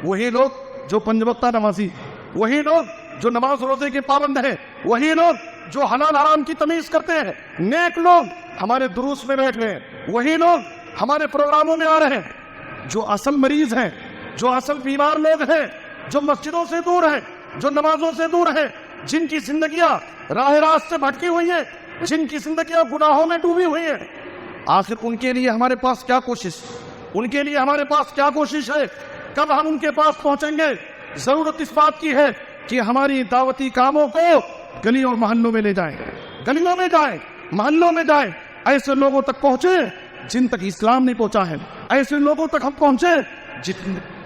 وہی لوگ جو پنج وقتہ نمازی، وہی لوگ جو نماز روزے کے پابند ہیں، وہی لوگ جو حلال حرام کی تمیز کرتے ہیں، نیک لوگ ہمارے دروس میں بیٹھ رہے ہیں، وہی لوگ ہمارے پروگراموں میں آ رہے ہیں۔ جو اصل مریض ہیں، جو اصل بیمار لوگ ہیں، جو مسجدوں سے دور ہیں، جو نمازوں سے دور ہیں، جن کی زندگیاں راہ راست سے بھٹکی ہوئی ہیں، جن کی زندگیاں گناہوں میں ڈوبی ہوئی ہیں، آخر ان کے لیے ہمارے پاس کیا کوشش ہے؟ کب ہم ان کے پاس پہنچیں گے؟ ضرورت اس بات کی ہے کہ ہماری دعوتی کاموں کو گلیوں اور محلوں میں لے جائیں، گلیوں میں جائیں، محلوں میں جائیں، ایسے لوگوں تک پہنچے جن تک اسلام نہیں پہنچا ہے، ایسے لوگوں تک ہم پہنچے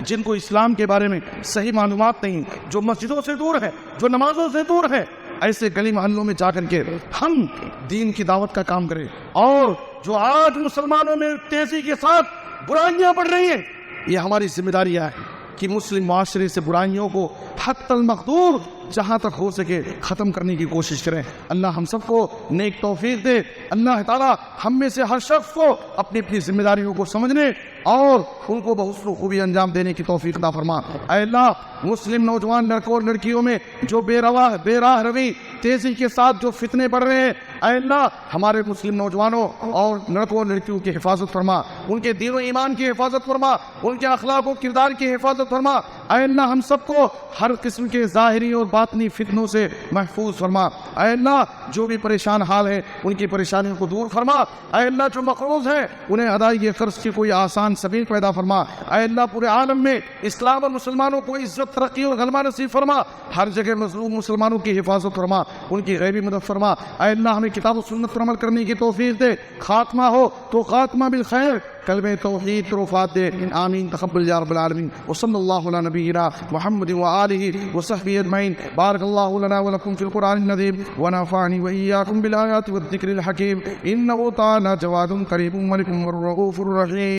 جن کو اسلام کے بارے میں صحیح معلومات نہیں، جو مسجدوں سے دور ہے، جو نمازوں سے دور ہے، ایسے گلی محلوں میں جا کر کے ہم دین کی دعوت کا کام کریں۔ اور جو آج مسلمانوں میں تیزی کے ساتھ برائیاں بڑھ رہی ہیں، یہ ہماری ذمہ داری ہے کہ مسلم معاشرے سے برائیوں کو حتی المقدور جہاں تک ہو سکے ختم کرنے کی کوشش کریں۔ اللہ ہم سب کو نیک توفیق دے۔ اللہ تعالیٰ ہم میں سے ہر شخص کو اپنی اپنی ذمہ داریوں کو سمجھنے اور ان کو بحسن خوبی انجام دینے کی توفیق عطا فرما۔ اے اللہ، مسلم نوجوان لڑکوں اور لڑکیوں میں جو بے راہ روی تیزی کے ساتھ جو فتنے بڑھ رہے ہیں، اے اللہ ہمارے مسلم نوجوانوں اور لڑکوں اور لڑکیوں کی حفاظت فرما، ان کے دین و ایمان کی حفاظت فرما، ان کے اخلاق و کردار کی حفاظت فرما۔ اے اللہ ہم سب کو ہر قسم کے ظاہری اور باطنی فتنوں سے محفوظ فرما۔ اے اللہ جو بھی پریشان حال ہے ان کی پریشانیوں کو دور فرما۔ اے اللہ جو مقروض ہیں انہیں ادائیگی قرض کی کوئی آسان سبیل پیدا فرما۔ اے اللہ پورے عالم میں اسلام اور مسلمانوں کو عزت، ترقی اور غلبہ نصیب فرما۔ ہر جگہ مظلوم مسلمانوں کی حفاظت فرما، ان کی غیبی مدد فرما۔ اے اللہ ہمیں کتاب و سنت پر عمل کرنے کی توفیق دے، خاتمہ ہو تو خاتمہ بالخیر، کلمہ توحید وفات دے۔ آمین تقبل یا رب العالمین۔ وصلی اللہ علی نبینا محمد وآلہ وصحبہ اجمعین۔ بارک اللہ لنا ولکم فی القرآن العظیم ونفعنی وإیاکم بالآیات والذکر الحکیم، انہ تعالی جواد قریب ملک الرؤوف الرحیم۔